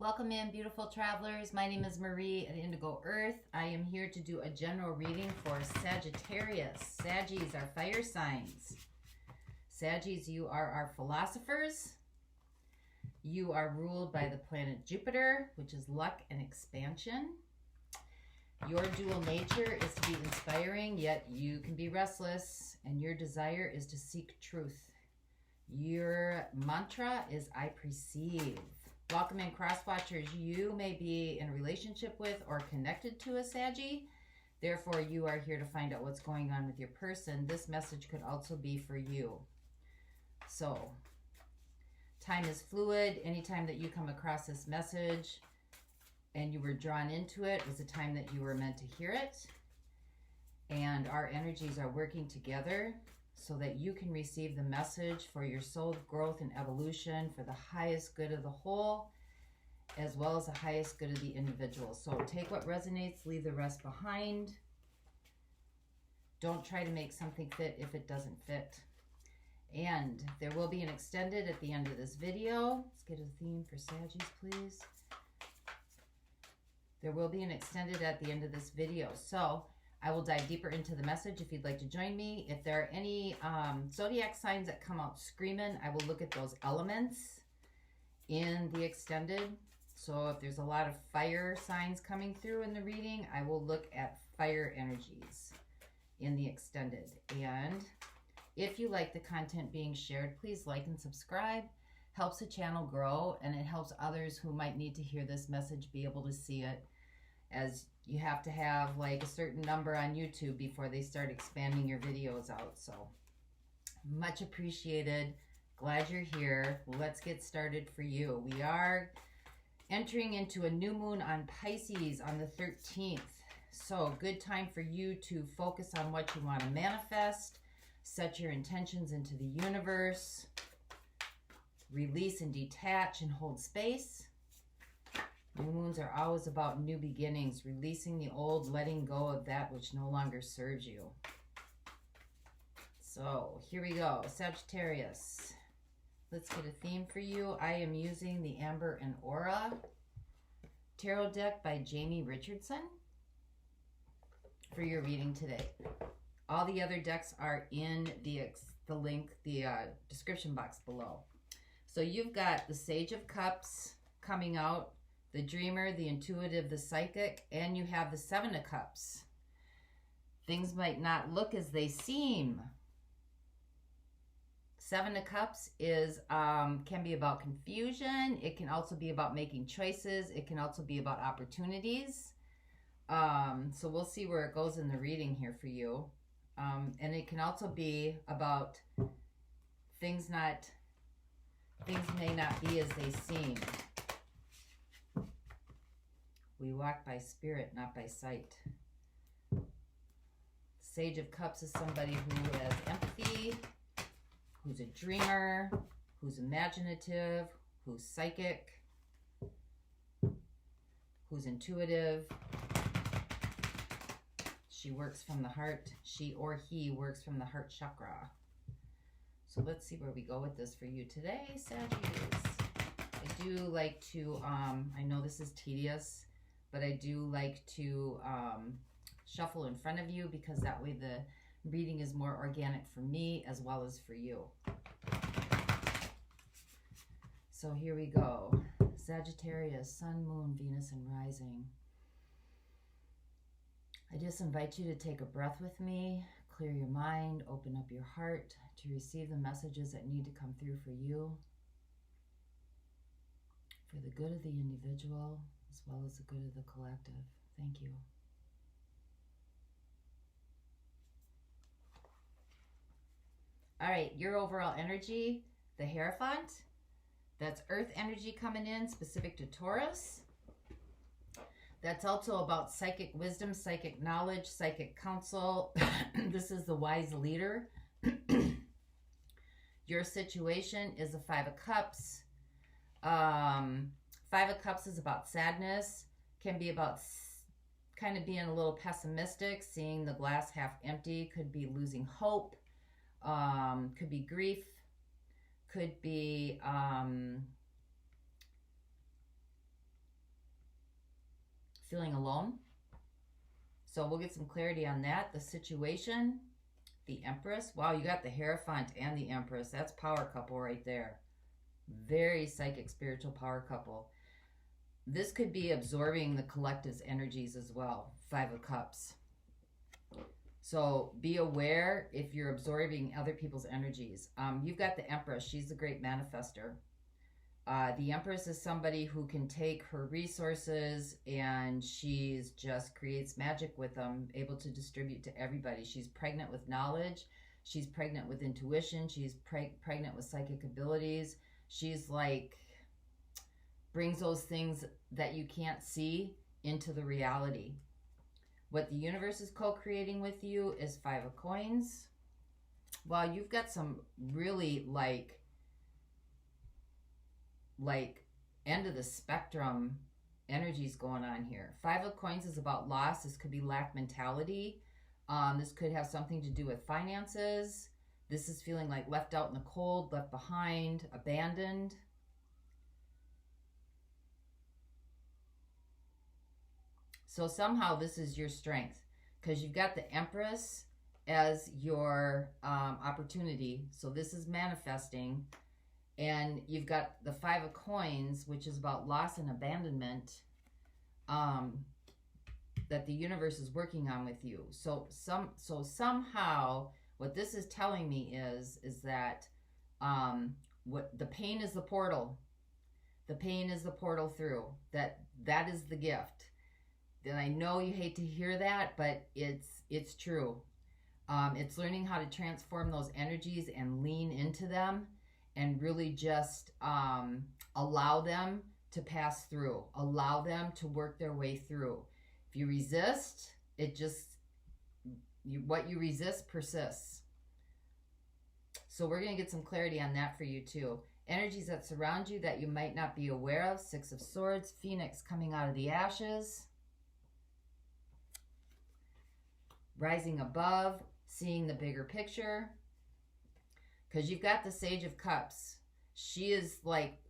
Welcome in, beautiful travelers. My name is Marie at Indigo Earth. I am here to do a general reading for Sagittarius. Saggies are fire signs. Saggies, you are our philosophers. You are ruled by the planet Jupiter, which is luck and expansion. Your dual nature is to be inspiring, yet you can be restless, and your desire is to seek truth. Your mantra is I perceive. Welcome in, cross watchers. You may be in a relationship with or connected to a Saggy. Therefore, you are here to find out what's going on with your person. This message could also be for you. So, time is fluid. Anytime that you come across this message and you were drawn into it was a time that you were meant to hear it. And our energies are working together so that you can receive the message for your soul growth and evolution for the highest good of the whole, as well as the highest good of the individual. So take what resonates, leave the rest behind. Don't try to make something fit if it doesn't fit. And there will be an extended at the end of this video. Let's get a theme for Saggies, please. There will be an extended at the end of this video. So I will dive deeper into the message if you'd like to join me. If there are any zodiac signs that come out screaming, I will look at those elements in the extended. So if there's a lot of fire signs coming through in the reading, I will look at fire energies in the extended. And if you like the content being shared, please like and subscribe. Helps the channel grow, and it helps others who might need to hear this message be able to see it, as you have to have like a certain number on YouTube before they start expanding your videos out. So much appreciated. Glad you're here. Let's get started for you. We are entering into a new moon on Pisces on the 13th. So good time for you to focus on what you want to manifest. Set your intentions into the universe. Release and detach and hold space. New moons are always about new beginnings, releasing the old, letting go of that which no longer serves you. So here we go, Sagittarius. Let's get a theme for you. I am using the Amber and Aura Tarot deck by Jamie Richardson for your reading today. All the other decks are in the link, the description box below. So you've got the Sage of Cups coming out, the Dreamer, the Intuitive, the Psychic, and you have the Seven of Cups. Things might not look as they seem. Seven of Cups is can be about confusion. It can also be about making choices. It can also be about opportunities. So we'll see where it goes in the reading here for you. And it can also be about things may not be as they seem. We walk by spirit, not by sight. Sage of Cups is somebody who has empathy, who's a dreamer, who's imaginative, who's psychic, who's intuitive. She works from the heart. She or he works from the heart chakra. So let's see where we go with this for you today, Sagittarius. I do like to, I know this is tedious, but I do like to shuffle in front of you because that way the reading is more organic for me as well as for you. So here we go. Sagittarius, Sun, Moon, Venus, and Rising. I just invite you to take a breath with me, clear your mind, open up your heart to receive the messages that need to come through for you, for the good of the individual, as well as the good of the collective. Thank you. All right, your overall energy, the Hierophant. That's earth energy coming in, specific to Taurus. That's also about psychic wisdom, psychic knowledge, psychic counsel. This is the wise leader. Your situation is the Five of Cups. Five of Cups is about sadness, can be about kind of being a little pessimistic, seeing the glass half empty, could be losing hope, could be grief, could be feeling alone. So we'll get some clarity on that. The situation, the Empress. Wow, you got the Hierophant and the Empress. That's power couple right there. Very psychic, spiritual power couple. This could be absorbing the collective's energies as well. 5 of Cups. So be aware if you're absorbing other people's energies. You've got the Empress. She's the great manifester. The Empress is somebody who can take her resources and she's just creates magic with them, able to distribute to everybody. She's pregnant with knowledge. She's pregnant with intuition. She's pregnant with psychic abilities. She's like, brings those things that you can't see into the reality. What the universe is co-creating with you is 5 of Coins. Well, you've got some really like end of the spectrum energies going on here. 5 of Coins is about loss. This could be lack mentality. This could have something to do with finances. This is feeling like left out in the cold, left behind, abandoned. So somehow this is your strength because you've got the Empress as your opportunity. So this is manifesting. And you've got the 5 of Coins, which is about loss and abandonment, that the universe is working on with you. So somehow what this is telling me is that what the pain is the portal. The pain is the portal through. That is the gift. And I know you hate to hear that, but it's true. It's learning how to transform those energies and lean into them. And really just allow them to pass through. Allow them to work their way through. If you resist, what you resist persists. So we're going to get some clarity on that for you too. Energies that surround you that you might not be aware of. 6 of Swords, Phoenix coming out of the ashes. Rising above, seeing the bigger picture. Because you've got the Sage of Cups. She is like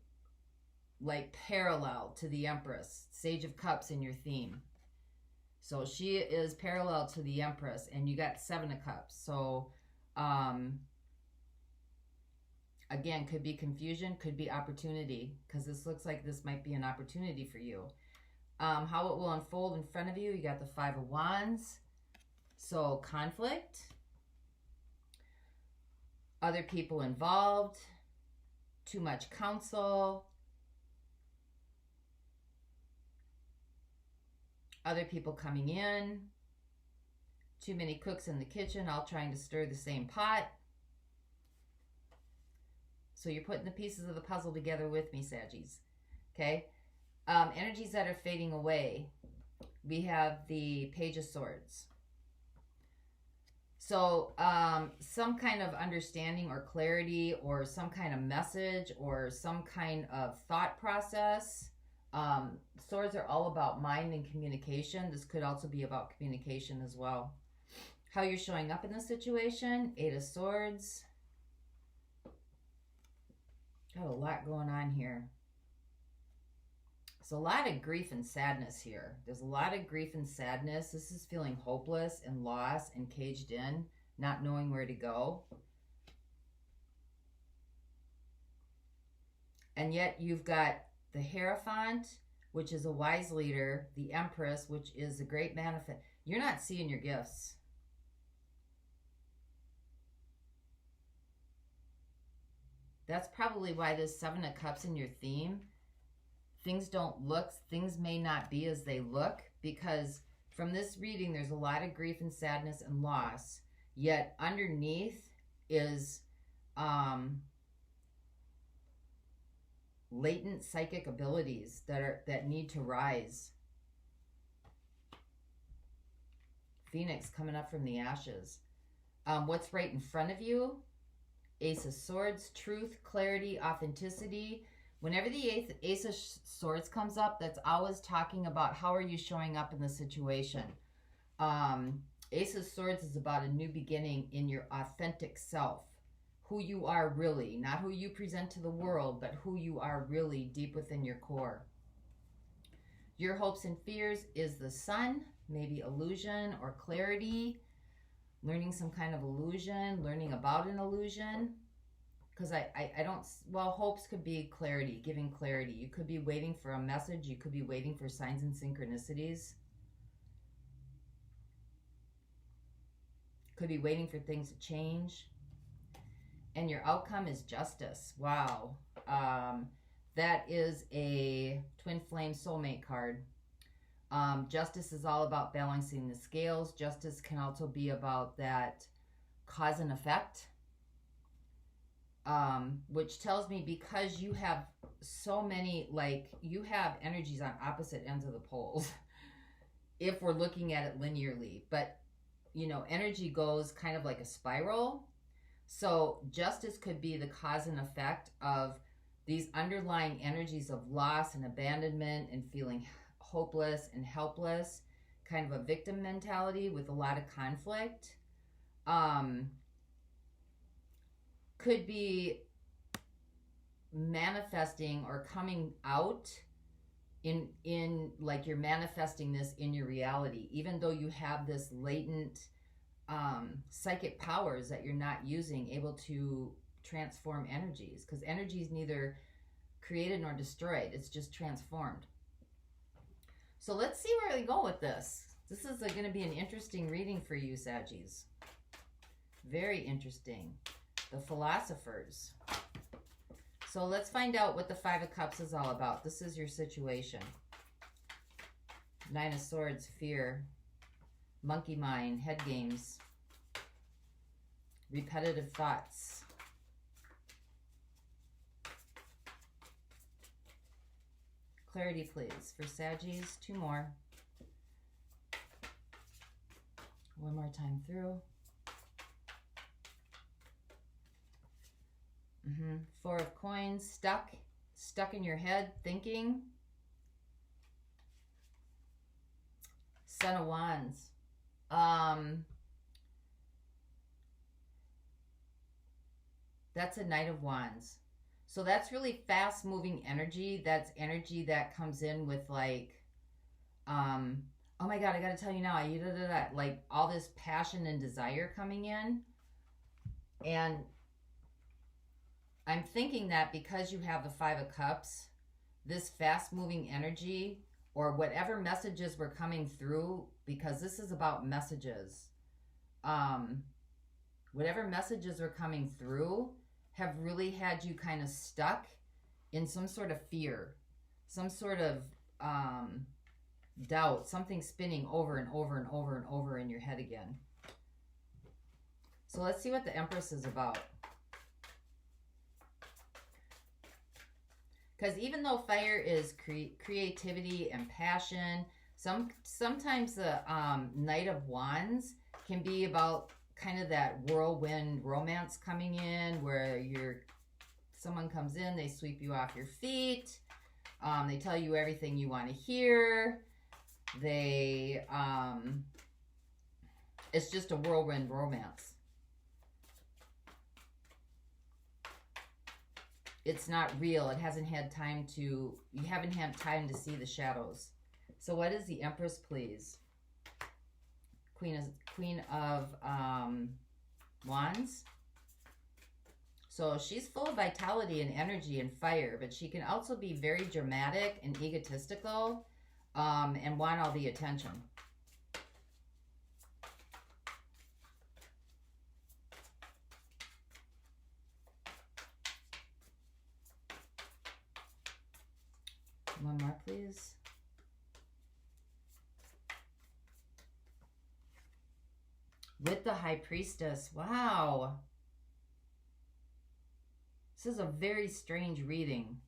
parallel to the Empress. Sage of Cups in your theme. So she is parallel to the Empress. And you got 7 of Cups. So, again, could be confusion, could be opportunity. Because this looks like this might be an opportunity for you. How it will unfold in front of you. You got the 5 of Wands. So, conflict. Other people involved, too much counsel, other people coming in, too many cooks in the kitchen, all trying to stir the same pot. So you're putting the pieces of the puzzle together with me, Saggies. Okay? Energies that are fading away. We have the Page of Swords. So some kind of understanding or clarity or some kind of message or some kind of thought process. Swords are all about mind and communication. This could also be about communication as well. How you're showing up in the situation. 8 of Swords. Got a lot going on here. There's a lot of grief and sadness here. There's a lot of grief and sadness. This is feeling hopeless and lost and caged in, not knowing where to go. And yet you've got the Hierophant, which is a wise leader, the Empress, which is a great manifest. You're not seeing your gifts. That's probably why there's 7 of Cups in your theme. Things may not be as they look, because from this reading, there's a lot of grief and sadness and loss. Yet underneath is latent psychic abilities that need to rise. Phoenix coming up from the ashes. What's right in front of you? Ace of Swords, truth, clarity, authenticity. Whenever the Ace of Swords comes up, that's always talking about how are you showing up in the situation. Ace of Swords is about a new beginning in your authentic self. Who you are really. Not who you present to the world, but who you are really deep within your core. Your hopes and fears is the sun, maybe illusion or clarity, learning some kind of illusion, learning about an illusion. Because I don't, well, hopes could be clarity, giving clarity. You could be waiting for a message. You could be waiting for signs and synchronicities. Could be waiting for things to change. And your outcome is justice. Wow. That is a twin flame soulmate card. Justice is all about balancing the scales. Justice can also be about that cause and effect. Which tells me because you have so many, like, you have energies on opposite ends of the poles, if we're looking at it linearly. But, you know, energy goes kind of like a spiral. So justice could be the cause and effect of these underlying energies of loss and abandonment and feeling hopeless and helpless, kind of a victim mentality with a lot of conflict. Could be manifesting or coming out in like you're manifesting this in your reality, even though you have this latent psychic powers that you're not using, able to transform energies, because energy is neither created nor destroyed, it's just transformed. So let's see where we go with this. This is going to be an interesting reading for you, Saggies. Very interesting. The philosophers. So let's find out what the Five of Cups is all about. This is your situation. Nine of Swords, fear, monkey mind, head games, repetitive thoughts. Clarity, please, for Saggies. Two more. One more time through. Four of Coins, stuck in your head, thinking. Son of Wands. That's a Knight of Wands. So that's really fast moving energy. That's energy that comes in with like, oh my God, I got to tell you now, like all this passion and desire coming in. And I'm thinking that because you have the Five of Cups, this fast moving energy or whatever messages were coming through, because this is about messages. Whatever messages were coming through have really had you kind of stuck in some sort of fear, some sort of doubt, something spinning over and over and over and over in your head again. So let's see what the Empress is about. Because even though fire is creativity and passion, sometimes the Knight of Wands can be about kind of that whirlwind romance coming in, where someone comes in, they sweep you off your feet, they tell you everything you want to hear, it's just a whirlwind romance. It's not real. It hasn't had time to, you haven't had time to see the shadows. So what is the Empress, please? Queen of Wands. So she's full of vitality and energy and fire, but she can also be very dramatic and egotistical and want all the attention. One more, please. With the High Priestess. Wow. This is a very strange reading.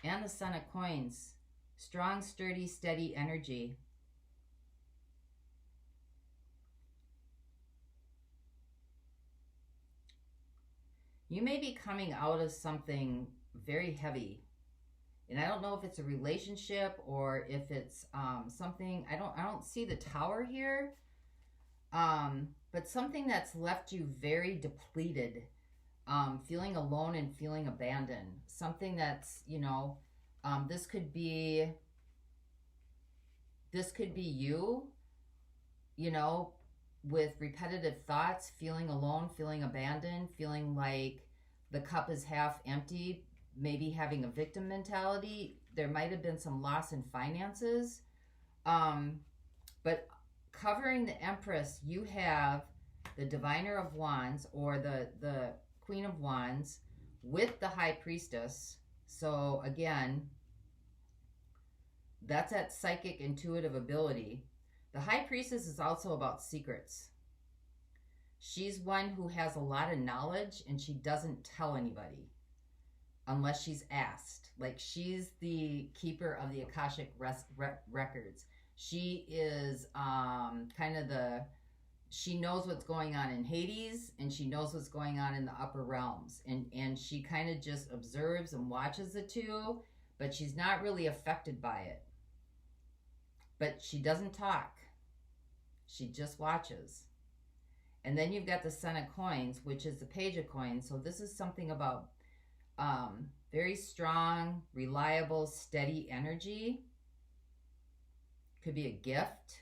And the Son of Coins. Strong, sturdy, steady energy. You may be coming out of something very heavy, and I don't know if it's a relationship or if it's something. I don't see the Tower here, but something that's left you very depleted, feeling alone and feeling abandoned. Something that's, you know, This could be you, you know, with repetitive thoughts, feeling alone, feeling abandoned, feeling like the cup is half empty, maybe having a victim mentality. There might have been some loss in finances. But covering the Empress, you have the Diviner of Wands, or the Queen of Wands, with the High Priestess. So again, that's that psychic intuitive ability. The High Priestess is also about secrets. She's one who has a lot of knowledge and she doesn't tell anybody unless she's asked. Like, she's the keeper of the Akashic records. She is kind of she knows what's going on in Hades, and she knows what's going on in the upper realms. And she kind of just observes and watches the two, but she's not really affected by it. But she doesn't talk. She just watches. And then you've got the Son of Coins, which is the Page of Coins. So this is something about very strong, reliable, steady energy. Could be a gift,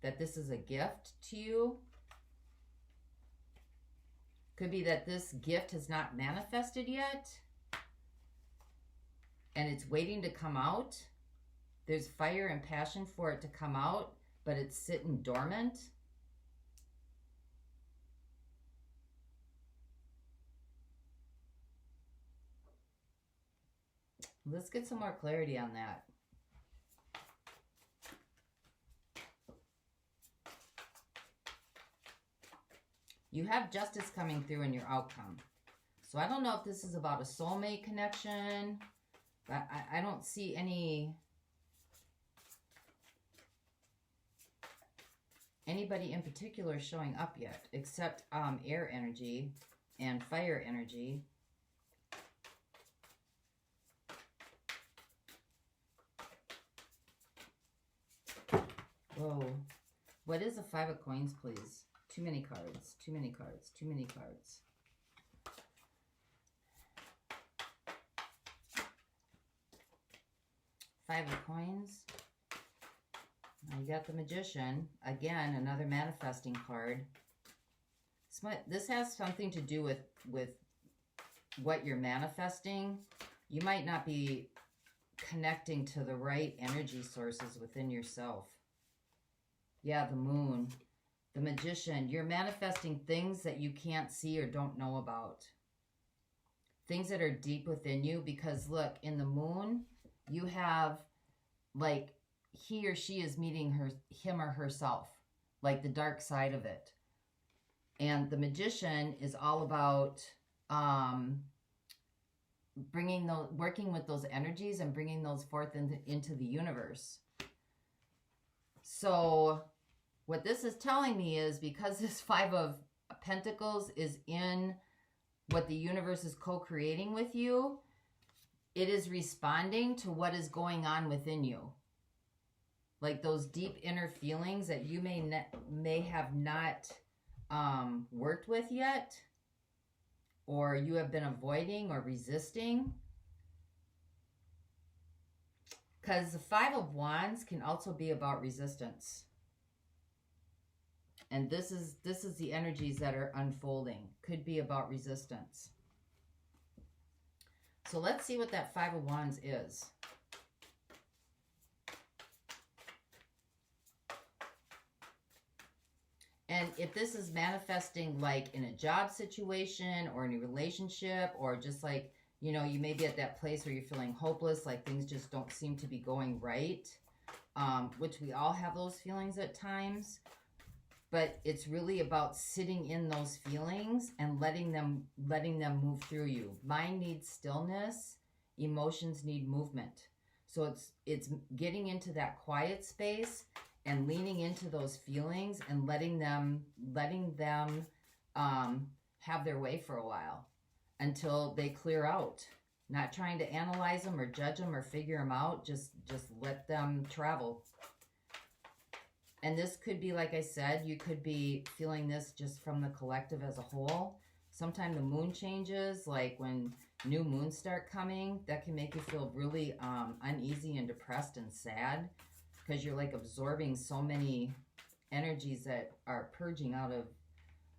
that this is a gift to you. Could be that this gift has not manifested yet and it's waiting to come out. There's fire and passion for it to come out, but it's sitting dormant. Let's get some more clarity on that. You have justice coming through in your outcome. So I don't know if this is about a soulmate connection, but I don't see anybody in particular showing up yet, except air energy and fire energy. Whoa. What is a Five of Coins, please? Too many cards, too many cards, too many cards. Five of Coins. Now you got the Magician. Again, another manifesting card. This has something to do with what you're manifesting. You might not be connecting to the right energy sources within yourself. Yeah, the Moon. The Magician. You're manifesting things that you can't see or don't know about. Things that are deep within you. Because look, in the Moon, you have, like, he or she is meeting him or herself. Like the dark side of it. And the Magician is all about working with those energies and bringing those forth into the universe. So what this is telling me is, because this Five of Pentacles is in what the universe is co-creating with you, it is responding to what is going on within you. Like those deep inner feelings that you may have not worked with yet, or you have been avoiding or resisting. Because the Five of Wands can also be about resistance. And this is the energies that are unfolding. Could be about resistance. So let's see what that Five of Wands is. And if this is manifesting like in a job situation or in a relationship, or just like, you know, you may be at that place where you're feeling hopeless, like things just don't seem to be going right, which we all have those feelings at times. But it's really about sitting in those feelings and letting them move through you. Mind needs stillness. Emotions need movement. So it's getting into that quiet space and leaning into those feelings and letting them have their way for a while until they clear out. Not trying to analyze them or judge them or figure them out. Just let them travel. And this could be, like I said, you could be feeling this just from the collective as a whole. Sometimes the moon changes, like when new moon start coming. That can make you feel really uneasy and depressed and sad because you're like absorbing so many energies that are purging out of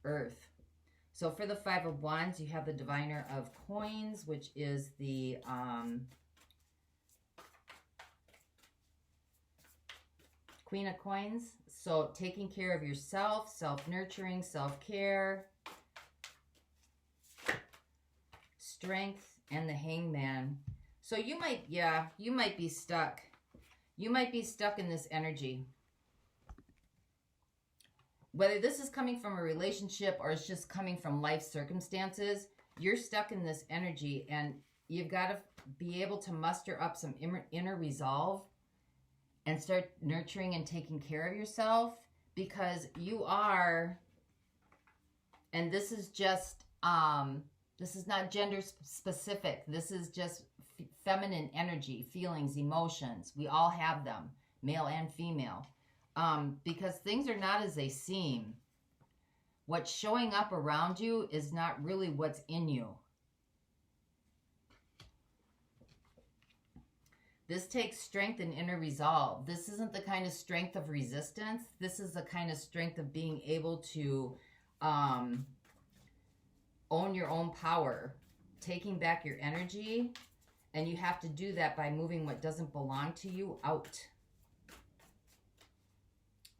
Earth. So for the Five of Wands, you have the Diviner of Coins, which is the Queen of Coins. So taking care of yourself, self-nurturing, self-care, strength, and the Hangman. So you might, yeah, you might be stuck. You might be stuck in this energy. Whether this is coming from a relationship or it's just coming from life circumstances, you're stuck in this energy and you've got to be able to muster up some inner resolve and start nurturing and taking care of yourself, because you are, and this is just, this is not gender specific. This is just feminine energy, feelings, emotions. We all have them, male and female. Because things are not as they seem. What's showing up around you is not really what's in you. This takes strength and inner resolve. This isn't the kind of strength of resistance. This is the kind of strength of being able to own your own power, taking back your energy, and you have to do that by moving what doesn't belong to you out.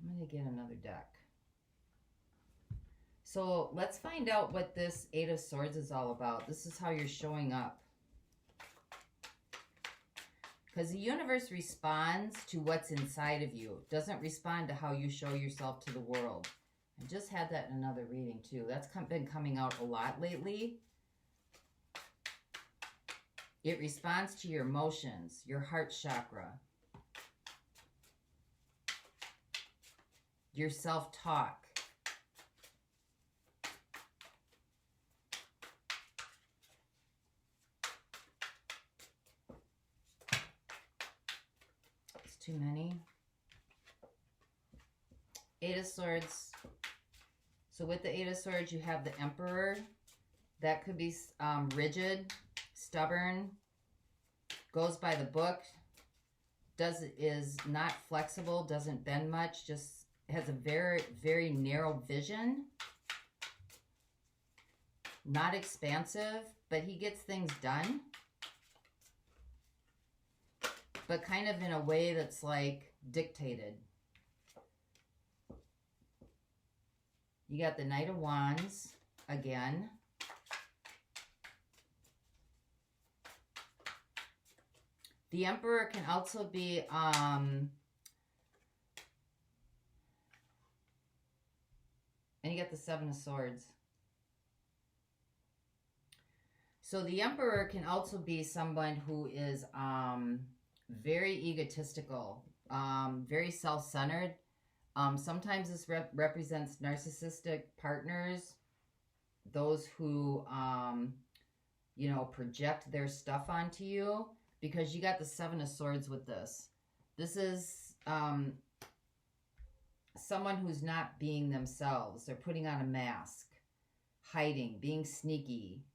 I'm going to get another deck. So let's find out what this Eight of Swords is all about. This is how you're showing up. Because the universe responds to what's inside of you. It doesn't respond to how you show yourself to the world. I just had that in another reading too. That's been coming out a lot lately. It responds to your emotions, your heart chakra, your self-talk. It's too many. Eight of Swords. So with the Eight of Swords, you have the Emperor. That could be rigid, stubborn, goes by the book, is not flexible, doesn't bend much, just has a very, very narrow vision. Not expansive, but he gets things done. But kind of in a way that's like dictated. You got the Knight of Wands again. The Emperor can also be and you get the Seven of Swords. So the Emperor can also be someone who is very egotistical, very self-centered. Sometimes this represents narcissistic partners, those who, you know, project their stuff onto you, because you got the Seven of Swords with this. This is someone who's not being themselves. They're putting on a mask, hiding, being sneaky,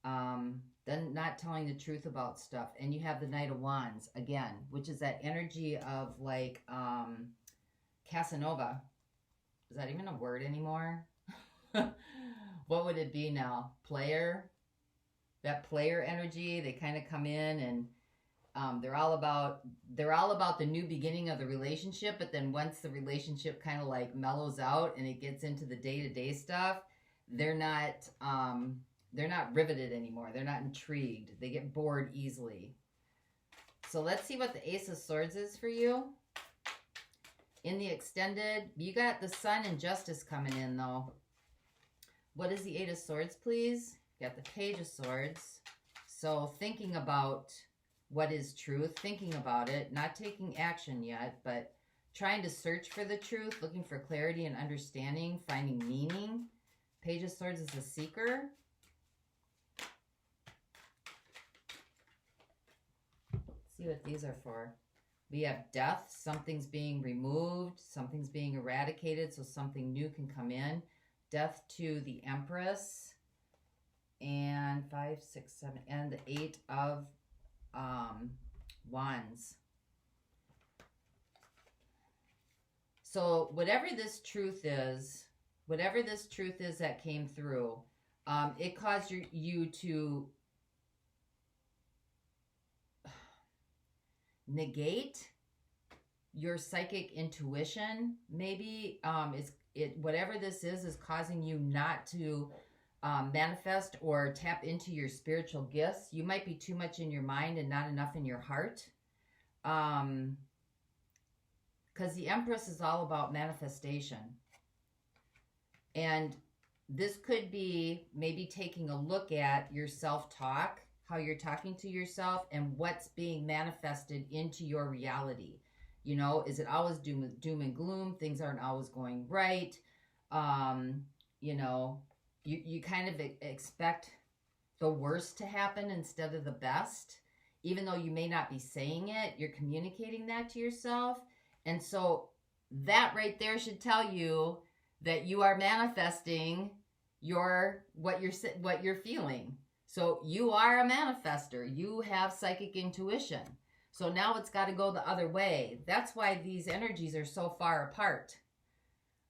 then not telling the truth about stuff. And you have the Knight of Wands again, which is that energy of like Casanova. Is that even a word anymore? What would it be now? Player? That player energy. They kind of come in and they're all about the new beginning of the relationship, but then once the relationship kind of like mellows out and it gets into the day-to-day stuff, they're not riveted anymore. They're not intrigued. They get bored easily. So let's see what the Ace of Swords is for you. In the extended, you got the Sun and Justice coming in though. What is the Eight of Swords, please? You got the Page of Swords. So thinking about what is truth, thinking about it, not taking action yet, but trying to search for the truth, looking for clarity and understanding, finding meaning. Page of Swords is a seeker. Let's see what these are for. We have death. Something's being removed. Something's being eradicated so something new can come in. Death to the Empress. and 5, 6, 7, and the 8 of Wands. So whatever this truth is that came through, it caused you to negate your psychic intuition. Maybe whatever this is causing you not to manifest or tap into your spiritual gifts. You might be too much in your mind and not enough in your heart. Because the Empress is all about manifestation. And this could be maybe taking a look at your self-talk, how you're talking to yourself, and what's being manifested into your reality. You know, is it always doom and gloom? Things aren't always going right. You know, you kind of expect the worst to happen instead of the best. Even though you may not be saying it, you're communicating that to yourself. And so that right there should tell you that you are manifesting what you're feeling. So you are a manifester. You have psychic intuition. So now it's got to go the other way. That's why these energies are so far apart,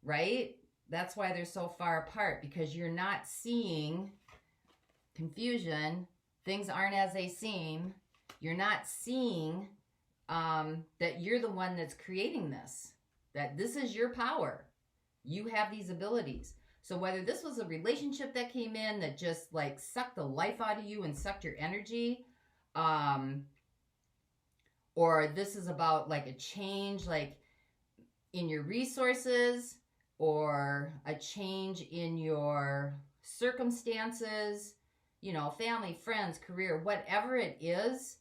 right? That's why they're so far apart, because you're not seeing confusion. Things aren't as they seem. You're not seeing that you're the one that's creating this, that this is your power. You have these abilities. So whether this was a relationship that came in that just like sucked the life out of you and sucked your energy, or this is about like a change like in your resources, or a change in your circumstances, you know, family, friends, career, whatever it is,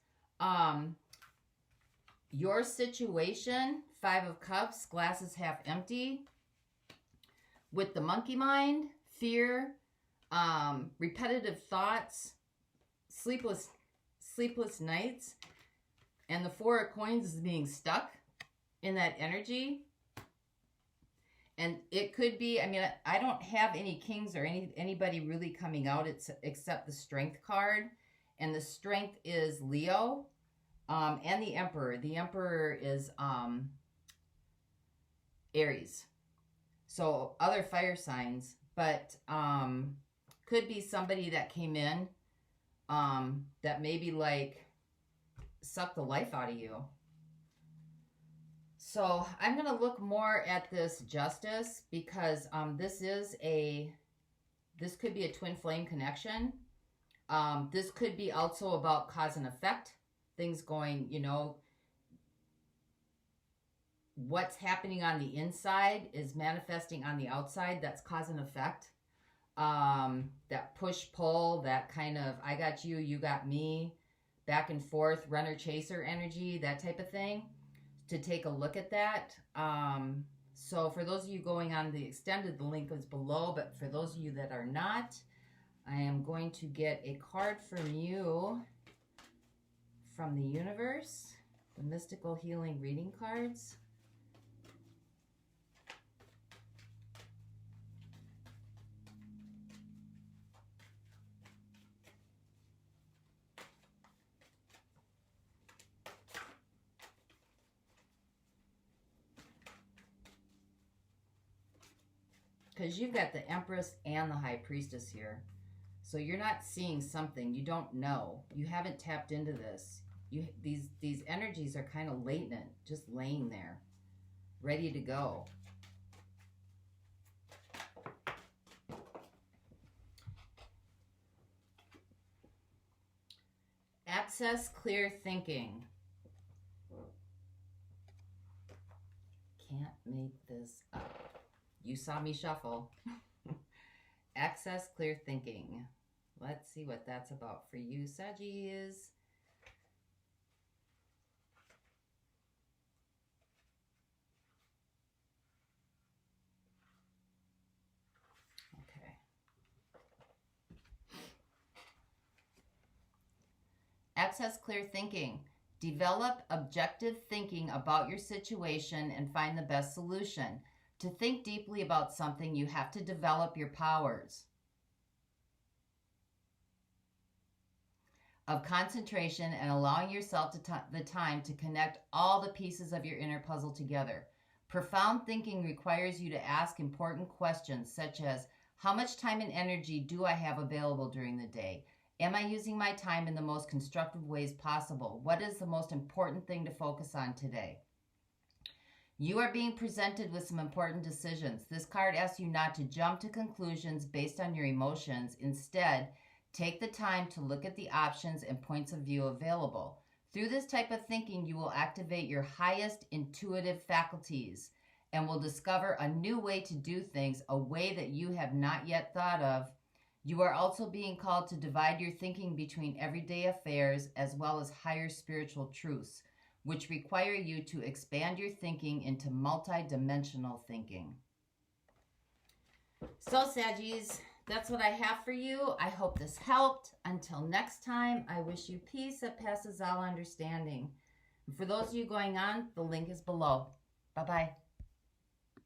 your situation, 5 of Cups, glass is half empty, with the monkey mind, fear, repetitive thoughts, sleepless nights, and the 4 of Coins is being stuck in that energy. And it could be, I mean, I don't have any kings or anybody really coming out except the Strength card. And the Strength is Leo, and the Emperor. The Emperor is Aries. So other fire signs, but could be somebody that came in that maybe like sucked the life out of you. So I'm going to look more at this Justice, because this could be a twin flame connection. This could be also about cause and effect. Things going, you know, what's happening on the inside is manifesting on the outside. That's cause and effect. That push-pull, that kind of I got you, you got me, back and forth, runner-chaser energy, that type of thing, to take a look at that. So for those of you going on the extended, the link is below, but for those of you that are not, I am going to get a card from you, from the universe, the Mystical Healing Reading cards. Because you've got the Empress and the High Priestess here. So you're not seeing something. You don't know. You haven't tapped into this. These energies are kind of latent, just laying there, ready to go. Access clear thinking. Can't make this up. You saw me shuffle. Access clear thinking. Let's see what that's about for you, Saggies. Okay. Access clear thinking. Develop objective thinking about your situation and find the best solution. To think deeply about something, you have to develop your powers. of concentration and allowing yourself the time to connect all the pieces of your inner puzzle together. Profound thinking requires you to ask important questions such as, how much time and energy do I have available during the day? Am I using my time in the most constructive ways possible? What is the most important thing to focus on today? You are being presented with some important decisions. This card asks you not to jump to conclusions based on your emotions. Instead, take the time to look at the options and points of view available. Through this type of thinking, you will activate your highest intuitive faculties and will discover a new way to do things, a way that you have not yet thought of. You are also being called to divide your thinking between everyday affairs as well as higher spiritual truths, which require you to expand your thinking into multi-dimensional thinking. So, Saggies, that's what I have for you. I hope this helped. Until next time, I wish you peace that passes all understanding. And for those of you going on, the link is below. Bye-bye.